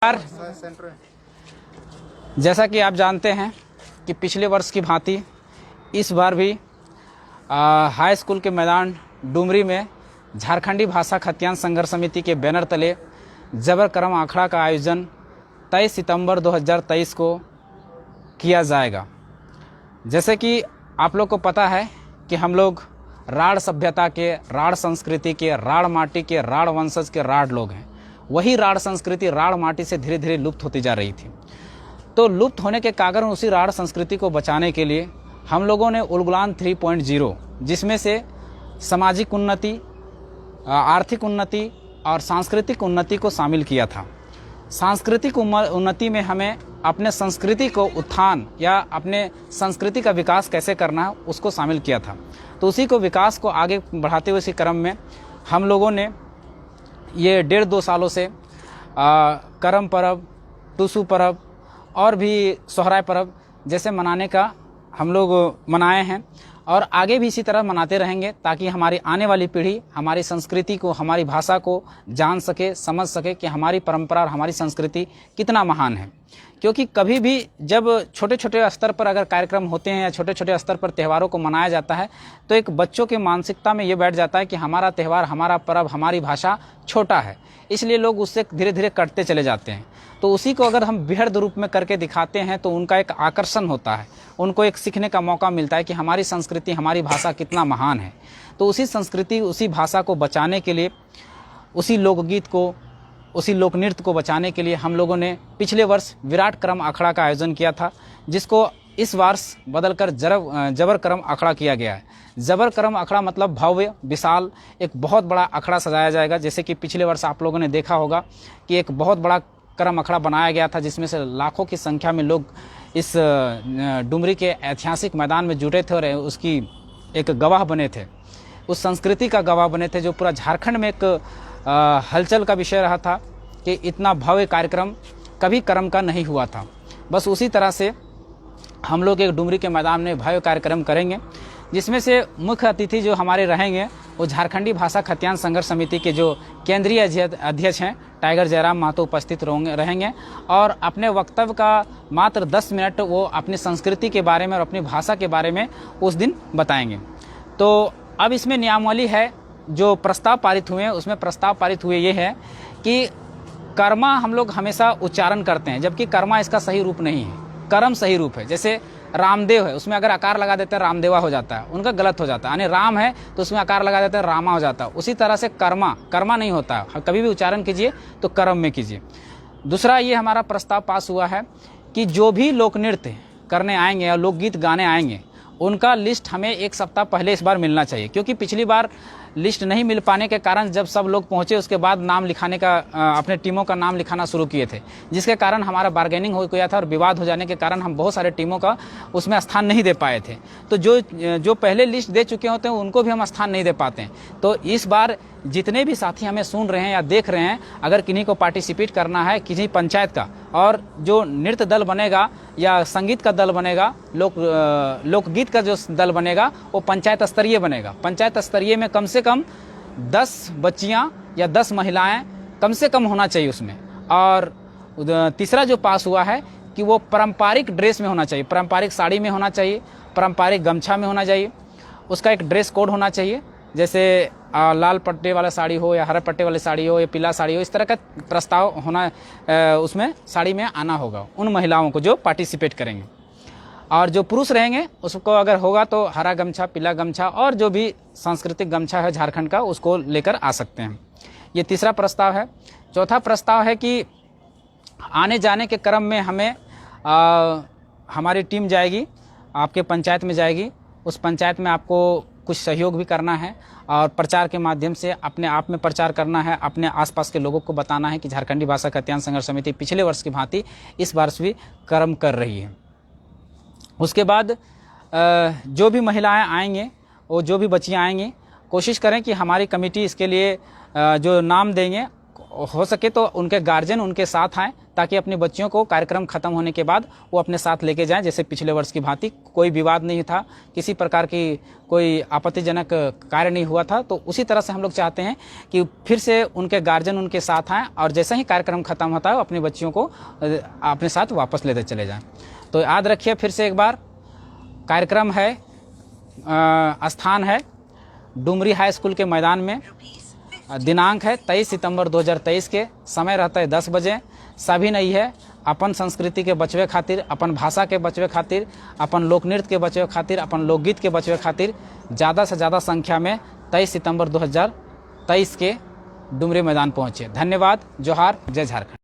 नमस्कार। जैसा कि आप जानते हैं कि पिछले वर्ष की भांति इस बार भी हाई स्कूल के मैदान डुमरी में झारखंडी भाषा खतियान संघर्ष समिति के बैनर तले जबर कर्म अखाड़ा का आयोजन 23 सितंबर 2023 को किया जाएगा। जैसे कि आप लोग को पता है कि हम लोग राढ़ सभ्यता के, राढ़ संस्कृति के, राढ़ माटी के, राढ़ वंशज के राढ़ लोग हैं। वही राढ़ संस्कृति राढ़ माटी से धीरे धीरे लुप्त होती जा रही थी। तो लुप्त होने के कारण उसी राढ़ संस्कृति को बचाने के लिए हम लोगों ने उलगुलान 3.0, जिसमें से सामाजिक उन्नति, आर्थिक उन्नति और सांस्कृतिक उन्नति को शामिल किया था। सांस्कृतिक उन्नति में हमें अपने संस्कृति को उत्थान या अपने संस्कृति का विकास कैसे करना है उसको शामिल किया था। तो उसी को विकास को आगे बढ़ाते हुए इसी क्रम में हम लोगों ने ये 1.5-2 सालों से करम परब, टूसू परब और भी सोहराय परब जैसे मनाने का हम लोग मनाए हैं और आगे भी इसी तरह मनाते रहेंगे, ताकि हमारी आने वाली पीढ़ी हमारी संस्कृति को, हमारी भाषा को जान सके, समझ सके कि हमारी परंपरा और हमारी संस्कृति कितना महान है। क्योंकि कभी भी जब छोटे छोटे स्तर पर अगर कार्यक्रम होते हैं या छोटे छोटे स्तर पर त्योहारों को मनाया जाता है तो एक बच्चों की मानसिकता में ये बैठ जाता है कि हमारा त्यौहार, हमारा पर्व, हमारी भाषा छोटा है, इसलिए लोग उससे धीरे धीरे कटते चले जाते हैं। तो उसी को अगर हम वृहद रूप में करके दिखाते हैं तो उनका एक आकर्षण होता है, उनको एक सीखने का मौका मिलता है कि हमारी संस्कृति, हमारी भाषा कितना महान है। तो उसी संस्कृति, उसी भाषा को बचाने के लिए, उसी लोकगीत को, उसी लोक नृत्य को बचाने के लिए हम लोगों ने पिछले वर्ष विराट कर्म अखाड़ा का आयोजन किया था, जिसको इस वर्ष बदलकर जबर कर्म अखाड़ा किया गया है। जबर कर्म अखाड़ा मतलब भव्य, विशाल, एक बहुत बड़ा अखाड़ा सजाया जाएगा। जैसे कि पिछले वर्ष आप लोगों ने देखा होगा कि एक बहुत बड़ा कर्म अखाड़ा बनाया गया था, जिसमें से लाखों की संख्या में लोग इस डुमरी के ऐतिहासिक मैदान में जुटे थे और उसकी एक गवाह बने थे, उस संस्कृति का गवाह बने थे, जो पूरा झारखंड में एक हलचल का विषय रहा था कि इतना भव्य कार्यक्रम कभी कर्म का नहीं हुआ था। बस उसी तरह से हम लोग एक डुमरी के मैदान में भव्य कार्यक्रम करेंगे, जिसमें से मुख्य अतिथि जो हमारे रहेंगे वो झारखंडी भाषा खतियान संघर्ष समिति के जो केंद्रीय अध्यक्ष हैं टाइगर जयराम महतो उपस्थित रहेंगे और अपने वक्तव्य का मात्र 10 मिनट वो अपनी संस्कृति के बारे में और अपनी भाषा के बारे में उस दिन बताएंगे। तो अब इसमें नियमावली है, जो प्रस्ताव पारित हुए हैं उसमें प्रस्ताव पारित हुए ये है कि कर्मा हम लोग हमेशा उच्चारण करते हैं, जबकि कर्मा इसका सही रूप नहीं है, कर्म सही रूप है। जैसे रामदेव है, उसमें अगर आकार लगा देते हैं रामदेवा हो जाता है, उनका गलत हो जाता है। यानी राम है तो उसमें आकार लगा देते हैं रामा हो जाता है। उसी तरह से कर्मा नहीं होता है, कभी भी उच्चारण कीजिए तो कर्म में कीजिए। दूसरा ये हमारा प्रस्ताव पास हुआ है कि जो भी लोक नृत्य करने आएंगे या लोकगीत गाने आएंगे उनका लिस्ट हमें 1 सप्ताह पहले इस बार मिलना चाहिए। क्योंकि पिछली बार लिस्ट नहीं मिल पाने के कारण जब सब लोग पहुंचे उसके बाद नाम लिखाने का, अपने टीमों का नाम लिखाना शुरू किए थे, जिसके कारण हमारा बार्गेनिंग हो गया था और विवाद हो जाने के कारण हम बहुत सारे टीमों का उसमें स्थान नहीं दे पाए थे। तो जो पहले लिस्ट दे चुके होते हैं उनको भी हम स्थान नहीं दे पाते हैं। तो इस बार जितने भी साथी हमें सुन रहे हैं या देख रहे हैं, अगर किन्हीं को पार्टिसिपेट करना है किसी पंचायत का, और जो नृत्य दल बनेगा या संगीत का दल बनेगा, लोकगीत का जो दल बनेगा वो पंचायत स्तरीय बनेगा। पंचायत स्तरीय में कम से कम 10 बच्चियां या 10 महिलाएं कम से कम होना चाहिए उसमें। और तीसरा जो पास हुआ है कि वो पारंपरिक ड्रेस में होना चाहिए, पारंपरिक साड़ी में होना चाहिए, पारंपरिक गमछा में होना चाहिए, उसका एक ड्रेस कोड होना चाहिए। जैसे लाल पट्टे वाला साड़ी हो या हरे पट्टे वाली साड़ी हो या पीला साड़ी हो, इस तरह का प्रस्ताव होना, उसमें साड़ी में आना होगा उन महिलाओं को जो पार्टिसिपेट करेंगे। और जो पुरुष रहेंगे उसको अगर होगा तो हरा गमछा, पीला गमछा और जो भी सांस्कृतिक गमछा है झारखंड का उसको लेकर आ सकते हैं। ये तीसरा प्रस्ताव है। चौथा प्रस्ताव है कि आने जाने के क्रम में हमें हमारी टीम जाएगी, आपके पंचायत में जाएगी, उस पंचायत में आपको कुछ सहयोग भी करना है और प्रचार के माध्यम से अपने आप में प्रचार करना है, अपने आसपास के लोगों को बताना है कि झारखंडी भाषा खतियान संघर्ष समिति पिछले वर्ष की भांति इस वर्ष भी कर्म कर रही है। उसके बाद जो भी महिलाएं आएंगे और जो भी बच्चियां आएंगी, कोशिश करें कि हमारी कमेटी इसके लिए जो नाम देंगे हो सके तो उनके गार्जियन उनके साथ आएँ, ताकि अपनी बच्चियों को कार्यक्रम खत्म होने के बाद वो अपने साथ लेके जाएं। जैसे पिछले वर्ष की भांति कोई विवाद नहीं था, किसी प्रकार की कोई आपत्तिजनक कार्य नहीं हुआ था, तो उसी तरह से हम लोग चाहते हैं कि फिर से उनके गार्जियन उनके साथ आएँ और जैसे ही कार्यक्रम खत्म होता है वो अपनी बच्चियों को अपने साथ वापस लेते चले जाएँ। तो याद रखिए फिर से एक बार, कार्यक्रम है, स्थान है डुमरी हाई स्कूल के मैदान में, दिनांक है 23 सितंबर 2023 के, समय रहता है 10 बजे। सभी नहीं है, अपन संस्कृति के बचवे खातिर, अपन भाषा के बचवे खातिर, अपन लोक नृत्य के बचवे खातिर, अपन लोकगीत के बचवे खातिर ज़्यादा से ज़्यादा संख्या में 23 सितंबर 2023 के डुमरी मैदान पहुँचे। धन्यवाद। जोहार, जय झारखंड।